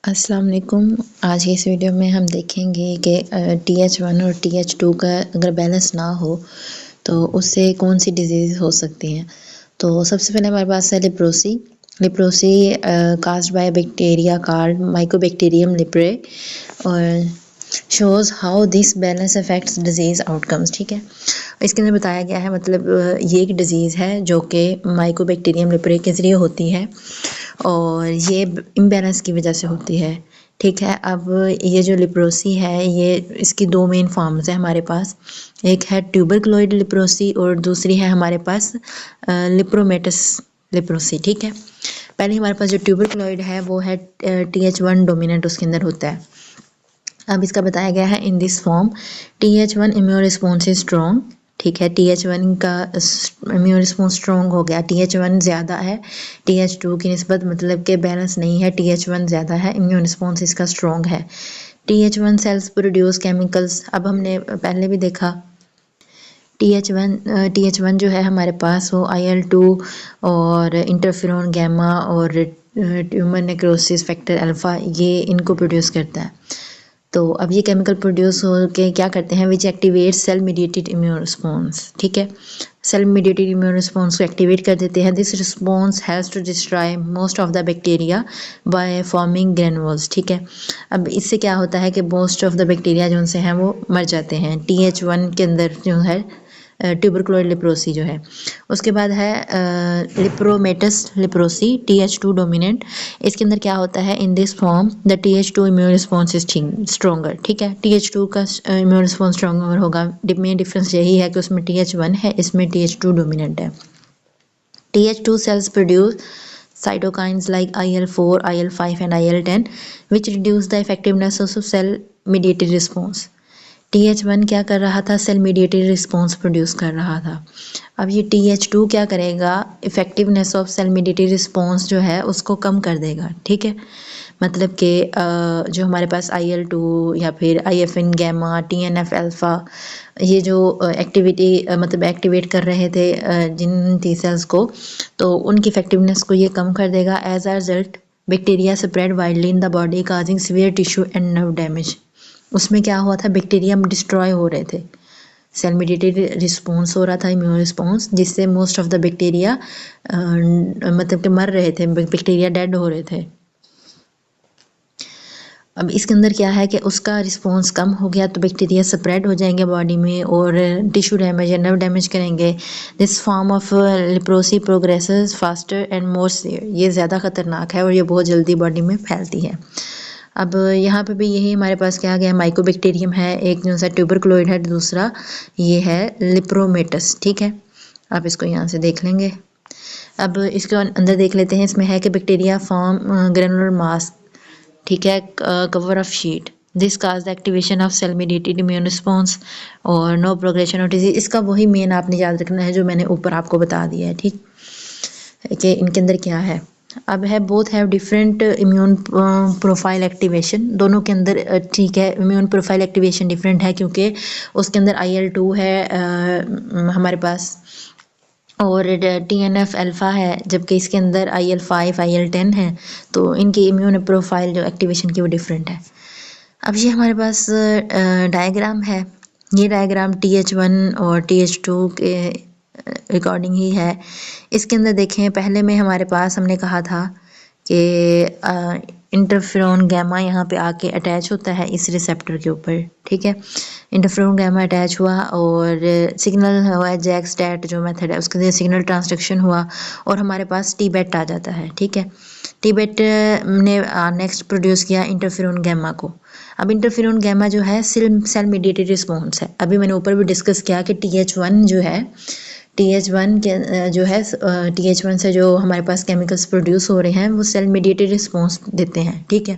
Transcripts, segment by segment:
अस्सलाम वालेकुम। आज की इस वीडियो में हम देखेंगे कि TH1 और TH2 का अगर बैलेंस ना हो तो उससे कौन सी डिजीज़ हो सकती हैं। तो सबसे पहले हमारे पास है leprosy. Leprosy caused by bacteria called mycobacterium leprae और shows how this balance affects disease outcomes. ठीक है, इसके अंदर बताया गया है मतलब ये एक डिज़ीज़ है जो कि माइकोबैक्टीरियम लेप्रे के ज़रिए होती है और ये इम्बैलेंस की वजह से होती है। ठीक है, अब ये जो लेप्रोसी है ये इसकी दो मेन फॉर्म्स है हमारे पास। एक है ट्यूबरक्लोइड लेप्रोसी और दूसरी है हमारे पास लेप्रोमेटस लेप्रोसी। ठीक है, पहले हमारे पास जो ट्यूबरक्लोइड है वो है TH1 डोमिनेंट उसके अंदर होता है। अब इसका बताया गया है in this form TH1 immune response is strong. ठीक है, TH1 का इम्यून रिस्पॉन्स स्ट्रॉन्ग हो गया, TH1 ज़्यादा है TH2 की निस्बत, मतलब कि बैलेंस नहीं है, TH1 ज़्यादा है, इम्यून रिस्पॉन्स इसका स्ट्रॉन्ग है। TH1 sales produce chemicals. अब हमने पहले भी देखा TH1 जो है हमारे पास वो IL-2 और इंटरफेरोन गैमा और ट्यूमर नेक्रोसिस फैक्टर अल्फ़ा ये इनको प्रोड्यूस करता है। तो अब ये केमिकल प्रोड्यूस हो के क्या करते हैं, which activate cell mediated immune response. ठीक है, सेल मीडिएटेड इम्यून रिस्पॉन्स को एक्टिवेट कर देते हैं। This response has to destroy most of the bacteria by forming granules. ठीक है, अब इससे क्या होता है कि मोस्ट ऑफ द बैक्टीरिया जो उनसे हैं वो मर जाते हैं। TH1 के अंदर जो है ट्यूबरक्लोइड लेप्रोसी जो है। उसके बाद है लेप्रोमेटस लेप्रोसी TH2 डोमिनेंट। इसके अंदर क्या होता है, in this form the TH2 immune response is stronger. ठीक है, TH2 का इम्यून रिस्पॉन्स स्ट्रॉन्गर होगा। मेन डिफरेंस यही है कि उसमें TH1 है, इसमें TH2 डोमिनेंट है। TH2 cells produce cytokines like IL-4, IL-5 and IL-10 which reduce the effectiveness of cell mediated response. TH1 क्या कर रहा था, सेल मीडिएटेड रिस्पॉन्स प्रोड्यूस कर रहा था। अब ये TH2 क्या करेगा, effectiveness of cell mediated response जो है उसको कम कर देगा। ठीक है, मतलब कि जो हमारे पास IL-2 या फिर IFN गैमा TNF अल्फ़ा ये जो एक्टिविटी मतलब एक्टिवेट कर रहे थे जिन टी सेल्स को, तो उनकी इफ़ेक्टिवनेस को ये कम कर देगा। As a result bacteria spread widely in the body causing severe tissue and nerve damage. उसमें क्या हुआ था, बैक्टीरिया डिस्ट्रॉय हो रहे थे, सेल मीडिएटेड रिस्पॉन्स हो रहा था, इम्यून रिस्पॉन्स, जिससे मोस्ट ऑफ द बैक्टीरिया मतलब कि मर रहे थे, बैक्टीरिया डेड हो रहे थे। अब इसके अंदर क्या है कि उसका रिस्पॉन्स कम हो गया तो बैक्टीरिया स्प्रेड हो जाएंगे बॉडी में और टिश्यू डैमेज या नर्व डैमेज करेंगे। This form of leprosy progresses faster and more severe. ये ज़्यादा ख़तरनाक है और ये बहुत जल्दी बॉडी में फैलती है। अब यहाँ पे भी यही हमारे पास क्या गया, माइकोबैक्टीरियम है, एक जो सा ट्यूबरक्लोइड है, दूसरा ये है लेप्रोमेटस। ठीक है, आप इसको यहाँ से देख लेंगे। अब इसके अंदर देख लेते हैं, इसमें है कि बैक्टीरिया फॉर्म ग्रेनुलर मास। ठीक है, cover of sheet this cause the activation of cell mediated immune response और नो प्रोग्रेशन ऑफ डिजीज। इसका वही मेन आपने याद रखना है जो मैंने ऊपर आपको बता दिया है। ठीक है कि इनके अंदर क्या है। अब है both have different immune profile activation, दोनों के अंदर ठीक है इम्यून प्रोफाइल एक्टिवेशन डिफरेंट है क्योंकि उसके अंदर IL-2 है हमारे पास और TNF अल्फ़ा है, जबकि इसके अंदर IL-5 IL-10 है, तो इनकी इम्यून प्रोफाइल जो एक्टिवेशन की वो डिफरेंट है। अब ये हमारे पास डायग्राम है, ये डायग्राम TH1 और TH2 के रिकॉर्डिंग ही है। इसके अंदर देखें, पहले में हमारे पास हमने कहा था कि इंटरफेरोन गैमा यहाँ पे आके अटैच होता है इस रिसेप्टर के ऊपर। ठीक है, इंटरफेरोन गैमा अटैच हुआ और सिग्नल हुआ जैक स्टैट जो मेथड है उसके लिए सिग्नल ट्रांसडक्शन हुआ और हमारे पास टीबेट आ जाता है। ठीक है, टीबेट ने नेक्स्ट प्रोड्यूस किया इंटरफेरोन गैमा को। अब इंटरफेरोन गैमा जो है सेल मीडिएटेड रिस्पॉन्स है। अभी मैंने ऊपर भी डिस्कस किया कि TH1 जो है, TH1 के जो है TH1 से जो हमारे पास केमिकल्स प्रोड्यूस हो रहे हैं वो सेल मीडिएटेड रिस्पॉन्स देते हैं। ठीक है,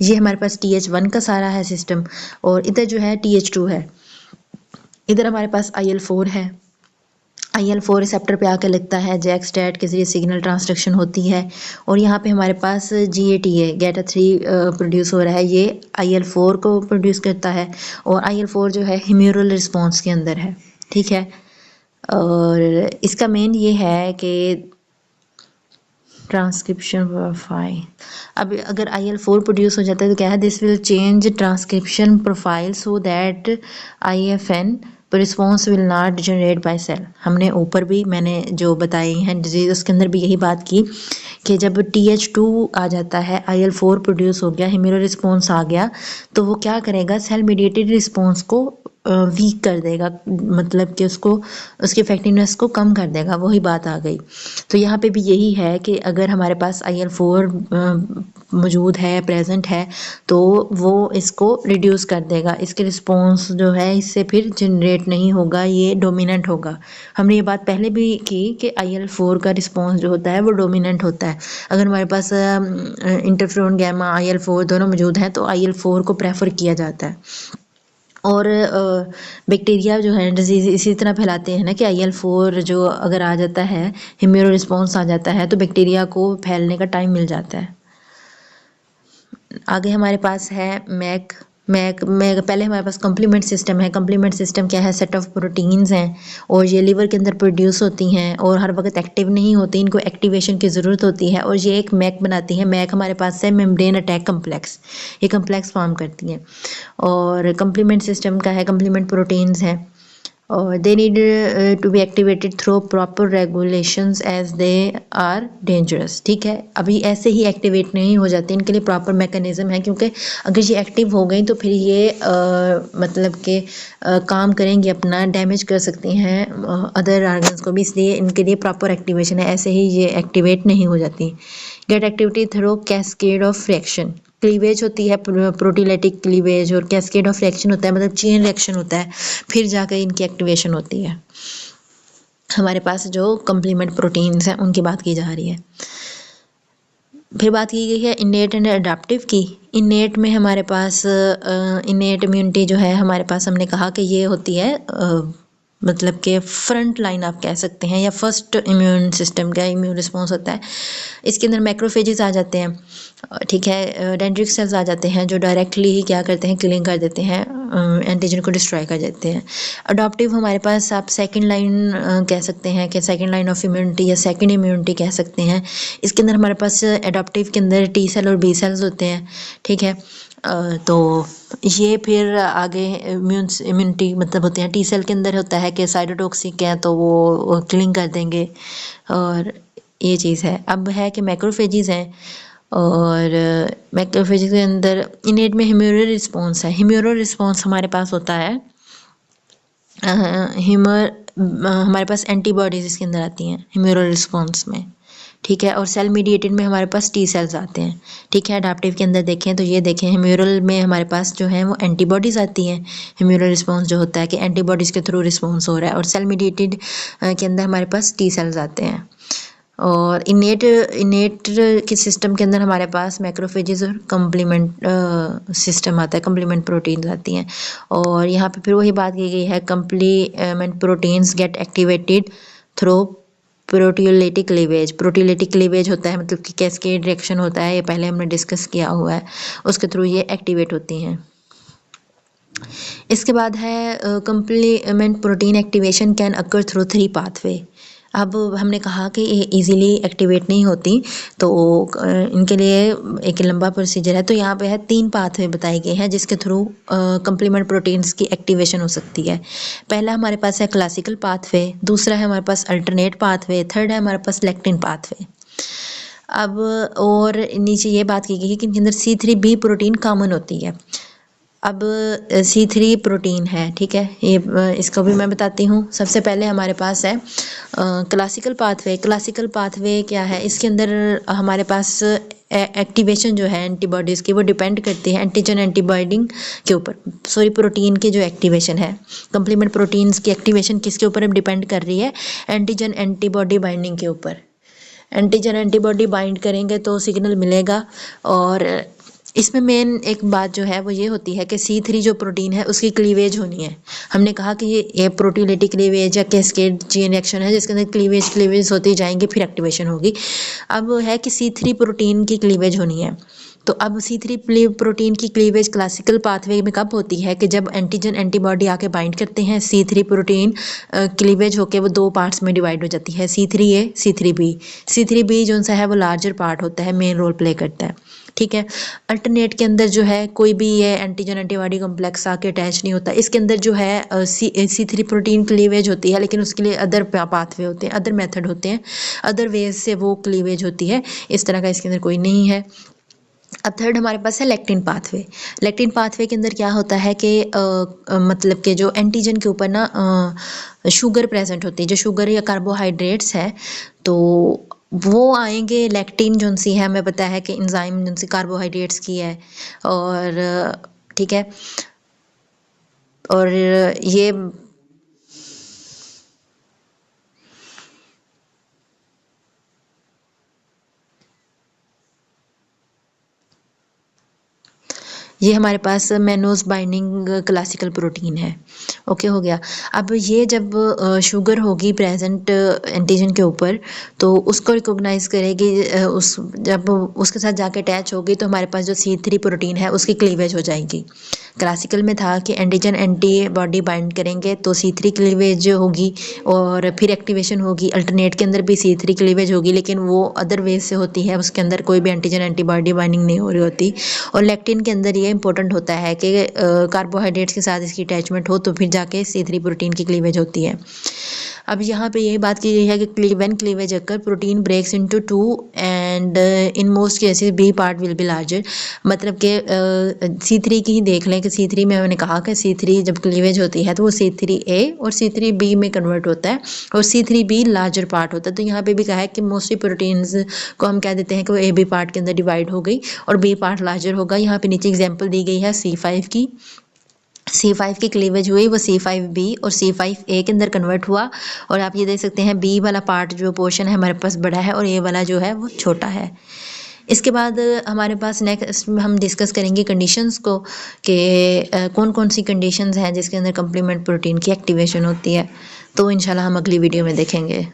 ये हमारे पास TH1 का सारा है सिस्टम और इधर जो है TH2 है। इधर हमारे पास IL-4 है, IL-4 रिसेप्टर पे आके लगता है, जैक स्टैट के जरिए सिग्नल ट्रांसडक्शन होती है और यहाँ पे हमारे पास GATA GATA3 प्रोड्यूस हो रहा है, ये IL-4 को प्रोड्यूस करता है और IL-4 जो है ह्यूमरल रिस्पॉन्स के अंदर है। ठीक है, और इसका मेन ये है कि ट्रांसक्रिप्शन प्रोफाइल। अब अगर IL-4 प्रोड्यूस हो जाता है तो क्या है, this will change transcription profile so that IFN response will not generate by cell. हमने ऊपर भी मैंने जो बताई हैं डिजीज उसके अंदर भी यही बात की कि जब TH2 आ जाता है, IL-4 प्रोड्यूस हो गया, इम्यूनो रिस्पॉन्स आ गया, तो वो क्या करेगा, सेल मीडिएटेड रिस्पॉन्स को वीक कर देगा, मतलब कि उसको उसकी इफेक्टिवनेस को कम कर देगा। वही बात आ गई। तो यहाँ पे भी यही है कि अगर हमारे पास IL-4 मौजूद है, प्रेजेंट है, तो वो इसको रिड्यूस कर देगा, इसके रिस्पॉन्स जो है इससे फिर जनरेट नहीं होगा, ये डोमिनेंट होगा। हमने ये बात पहले भी की कि IL-4 का रिस्पॉन्स जो होता है वो डोमिनेंट होता है। अगर हमारे पास इंटरफ्रोन गैमा IL-4 दोनों मौजूद हैं तो IL-4 को प्रेफर किया जाता है। और बैक्टीरिया जो है डिजीज़ इसी तरह फैलाते हैं ना कि IL-4 जो अगर आ जाता है, इम्यूनो रिस्पॉन्स आ जाता है, तो बैक्टीरिया को फैलने का टाइम मिल जाता है। आगे हमारे पास है मैक पहले हमारे पास कम्प्लीमेंट सिस्टम है। कम्प्लीमेंट सिस्टम क्या है, सेट ऑफ प्रोटीन्स हैं और ये लीवर के अंदर प्रोड्यूस होती हैं और हर वक्त एक्टिव नहीं होती, इनको एक्टिवेशन की ज़रूरत होती है और ये एक मैक बनाती हैं। मैक हमारे पास है मेम्ब्रेन अटैक कम्प्लेक्स, ये कम्प्लेक्स फॉर्म करती हैं। और कम्प्लीमेंट सिस्टम का है, कम्प्लीमेंट प्रोटीन्स हैं और they need to be activated through proper regulations as they are dangerous. ठीक है, अभी ऐसे ही एक्टिवेट नहीं हो जाते, इनके लिए प्रॉपर मैकेनिज्म है, क्योंकि अगर ये एक्टिव हो गई तो फिर ये मतलब कि काम करेंगी, अपना डैमेज कर सकती हैं अदर ऑर्गन्स को भी, इसलिए इनके लिए प्रॉपर एक्टिवेशन है, ऐसे ही ये एक्टिवेट नहीं हो जाती। Get activity through cascade of reaction, cleavage होती है, प्रोटीलेटिक क्लीवेज, और कैस्केड ऑफ रिएक्शन होता है, मतलब चेन रिएक्शन होता है, फिर जाकर इनकी एक्टिवेशन होती है। हमारे पास जो कम्प्लीमेंट प्रोटीन्स हैं उनकी बात की जा रही है। फिर बात की गई है इनेट एंड अडाप्टिव की। इनेट में हमारे पास इनेट इम्यूनिटी जो है हमारे पास, हमने कहा कि ये होती है मतलब कि फ्रंट लाइन आप कह सकते हैं, या फर्स्ट इम्यून सिस्टम का इम्यून रिस्पॉन्स होता है। इसके अंदर मैक्रोफेजेस आ जाते हैं, ठीक है, डेंड्रिटिक सेल्स आ जाते हैं जो डायरेक्टली ही क्या करते हैं, किलिंग कर देते हैं, एंटीजन को डिस्ट्रॉय कर देते हैं। अडॉप्टिव हमारे पास आप सेकंड लाइन कह सकते हैं कि सेकंड लाइन ऑफ इम्यूनिटी या सेकंड इम्यूनिटी कह सकते हैं। इसके अंदर हमारे पास अडॉप्टिव के अंदर T सेल और B सेल्स होते हैं, ठीक है। तो ये फिर आगे इम्यूनिटी मतलब होते हैं, T सेल के अंदर होता है कि साइटोटॉक्सिक है तो वो किलिंग कर देंगे, और ये चीज़ है। अब है कि मैक्रोफेजेस हैं, और मैक्रोफेजेस के अंदर इनेट में ह्यूमरल रिस्पॉन्स है। ह्यूमरल रिस्पॉन्स हमारे पास होता है, हमारे पास एंटीबॉडीज़ इसके अंदर आती हैं ह्यूमरल रिस्पॉन्स में, ठीक है। और सेल मीडिएटेड में हमारे पास T सेल्स आते हैं, ठीक है। अडाप्टिव के अंदर देखें तो ये देखें, ह्यूमरल में हमारे पास जो है वो एंटीबॉडीज़ आती हैं। ह्यूमरल रिस्पॉन्स जो होता है कि एंटीबॉडीज़ के थ्रू रिस्पॉन्स हो रहा है, और सेल मीडिएटेड के अंदर हमारे पास T सेल्स आते हैं। और इनेट के सिस्टम के अंदर हमारे पास मैक्रोफेजेस और कम्प्लीमेंट सिस्टम आता है, कम्प्लीमेंट प्रोटीन्स आती हैं। और यहाँ पे फिर वही बात की गई है, complement proteins get activated through proteolytic cleavage. Proteolytic cleavage होता है मतलब कि कैस्केड रिएक्शन होता है, ये पहले हमने डिस्कस किया हुआ है, उसके थ्रू ये एक्टिवेट होती हैं। इसके बाद है complement protein activation can occur through 3 pathway. अब हमने कहा कि ये इजीली एक्टिवेट नहीं होती, तो इनके लिए एक लंबा प्रोसीजर है। तो यहाँ पे है 3 पाथवे बताए गए हैं जिसके थ्रू कम्प्लीमेंट प्रोटीन्स की एक्टिवेशन हो सकती है। पहला हमारे पास है क्लासिकल पाथवे, दूसरा है हमारे पास अल्टरनेट पाथवे, थर्ड है हमारे पास लेक्टिन पाथवे। अब और नीचे ये बात की गई है कि इनके अंदर C3b प्रोटीन कॉमन होती है। अब C3 प्रोटीन है, ठीक है, ये इसको भी मैं बताती हूँ। सबसे पहले हमारे पास है क्लासिकल पाथवे। क्लासिकल पाथवे क्या है, इसके अंदर हमारे पास एक्टिवेशन जो है एंटीबॉडीज़ की वो डिपेंड करती है एंटीजन एंटीबॉडी के ऊपर, सॉरी प्रोटीन की जो एक्टिवेशन है, कम्प्लीमेंट प्रोटीन्स की एक्टिवेशन किसके ऊपर अब डिपेंड कर रही है, एंटीजन एंटीबॉडी बाइंडिंग के ऊपर। एंटीजन एंटीबॉडी बाइंड करेंगे तो सिग्नल मिलेगा। और इसमें मेन एक बात जो है वो ये होती है कि C3 जो प्रोटीन है उसकी क्लीवेज होनी है। हमने कहा कि ये प्रोटीलेटिक क्लीवेज या कैस्केड चेन रिएक्शन है जिसके अंदर क्लीवेज होती जाएंगी, फिर एक्टिवेशन होगी। अब है कि C3 प्रोटीन की क्लीवेज होनी है, तो अब C3 प्रोटीन की क्लीवेज क्लासिकल पाथवे में कब होती है कि जब एंटीजन एंटीबॉडी आके बाइंड करते हैं, C3 प्रोटीन क्लीवेज होके वो 2 पार्ट्स में डिवाइड हो जाती है, C3A C3B। C3B जो सा है वो लार्जर पार्ट होता है, मेन रोल प्ले करता है, ठीक है। अल्टरनेट के अंदर जो है कोई भी ये एंटीजन एंटीबॉडी कॉम्प्लेक्स आके अटैच नहीं होता। इसके अंदर जो है C3 प्रोटीन क्लीवेज होती है, लेकिन उसके लिए अदर पाथवे होते हैं, अदर मेथड होते हैं, अदर वेज से वो क्लीवेज होती है। इस तरह का इसके अंदर कोई नहीं है। अब थर्ड हमारे पास है लेक्टिन पाथवे। लेक्टिन पाथवे के अंदर क्या होता है कि मतलब कि जो एंटीजन के ऊपर ना शुगर प्रेजेंट होती है, जो शुगर या कार्बोहाइड्रेट्स है, तो वो आएंगे। लेक्टिन जो सी है हमें पता है कि एंजाइम जो सी कार्बोहाइड्रेट्स की है, और ठीक है, और ये हमारे पास मैनोज बाइंडिंग क्लासिकल प्रोटीन है। ओके, हो गया। अब ये जब शुगर होगी प्रेजेंट एंटीजन के ऊपर, तो उसको रिकॉग्नाइज करेगी, उस जब उसके साथ जाके अटैच होगी तो हमारे पास जो C3 प्रोटीन है उसकी क्लीवेज हो जाएगी। क्लासिकल में था कि एंटीजन एंटीबॉडी बाइंड करेंगे तो C3 क्लीवेज होगी, और फिर एक्टिवेशन होगी। अल्टरनेट के अंदर भी C3 क्लीवेज होगी, लेकिन वो अदर वेज से होती है, उसके अंदर कोई भी एंटीजन एंटीबॉडी बाइंडिंग नहीं हो रही होती। और लेक्टिन के अंदर ये इंपॉर्टेंट होता है कि कार्बोहाइड्रेट्स के साथ इसकी अटैचमेंट हो तो फिर जाके C3 प्रोटीन की क्लीवेज होती है। अब यहाँ पे यही बात की गई है कि when cleavage occur protein breaks into 2 and in most cases B part will be larger. मतलब कि C3 की ही देख लें कि C3 में मैंने कहा कि C3 जब क्लीवेज होती है तो वो C3A और C3B में कन्वर्ट होता है, और C3B लार्जर पार्ट होता है। तो यहाँ पे भी कहा है कि मोस्टली प्रोटीन्स को हम कह देते हैं कि वो AB पार्ट के अंदर डिवाइड हो गई और B पार्ट लार्जर होगा। यहाँ पे नीचे एग्जाम्पल दी गई है C5 की। C5 की क्लीवेज हुई, वो C5B और C5A के अंदर कन्वर्ट हुआ, और आप ये देख सकते हैं B वाला पार्ट जो पोर्शन है हमारे पास बड़ा है और A वाला जो है वो छोटा है। इसके बाद हमारे पास नेक्स्ट हम डिस्कस करेंगे कंडीशंस को, कि कौन कौन सी कंडीशंस हैं जिसके अंदर कम्प्लीमेंट प्रोटीन की एक्टिवेशन होती है। तो इंशाल्लाह हम अगली वीडियो में देखेंगे।